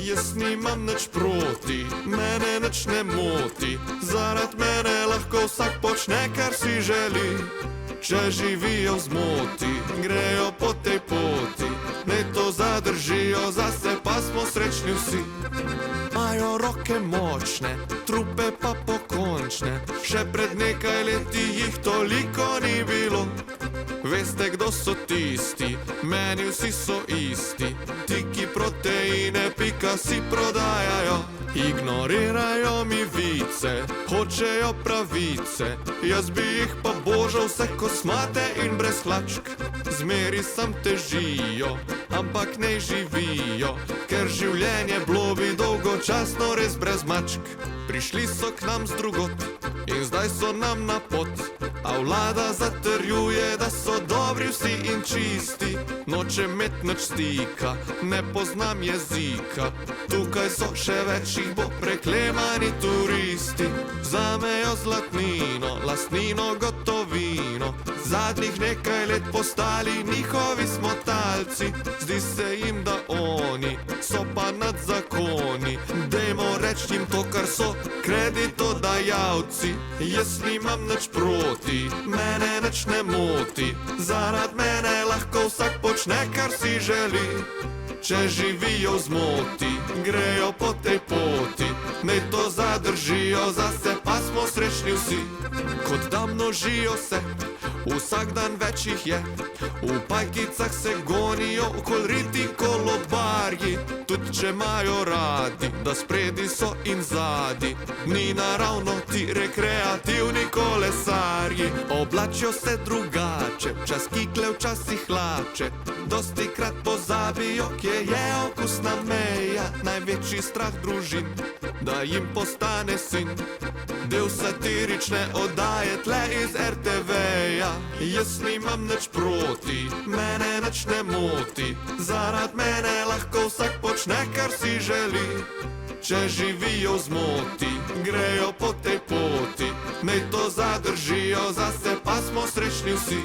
Jaz nimam nič proti, mene nič ne moti, zarad mene lahko vsak počne, kar si želi. Če živijo v zmoti, grejo po tej poti, naj to zadržijo, zase pa smo srečni vsi. Majo roke močne, trupe pa pokončne, še pred nekaj leti jih toliko ni bilo. Veste, kdo so tisti, meni vsi so isti, ti, ki proteine pika si prodajajo. Ignorirajo mi vice, hočejo pravice, jaz bi jih pa božal vse kosmate in brez hlačk. Zmeri sam težijo, ampak ne živijo, ker življenje bilo bi dolgočasno res brez mačk. Prišli so k nam z drugot in zdaj so nam na pot, a vlada zatrjuje, da so dobri vsi in čisti. Nočem met nič stika, ne poznam jezika, tukaj so še več jih bo preklemani turisti. Vzamejo zlatnino, lastnino, gotovino, zadnjih nekaj let postali njihovi smotalci. Zdi se jim, da oni so pa nad zakoni, dajmo reč jim to, kar so, kreditodajalci. Jaz nimam nič proti, mene nič ne moti, zarad mene lahko vsak počne, kar si želi. Če živijo v zmoti, grejo po tej poti, naj to zadržijo, zase pa smo srečni vsi. Kot da množijo se, vsak dan več jih je, v pajkicah se gonijo okol riti kolobarji. Tudi če imajo radi, da spredi so in zadi, ni naravno ti rekreativni kolesarji. Oblačijo se drugače, včas kikle, včasih hlače, dosti krat pozabijo, kje je okusna meja. Največji strah družin, da jim postane sin del satirične oddaje tle iz RTV-ja. Jaz nimam nič proti, mene nič ne moti, zarad mene lahko vsak počne, kar si želi. Če živijo v zmoti, grejo po tej poti, naj to zadržijo, zase pa smo srečni vsi.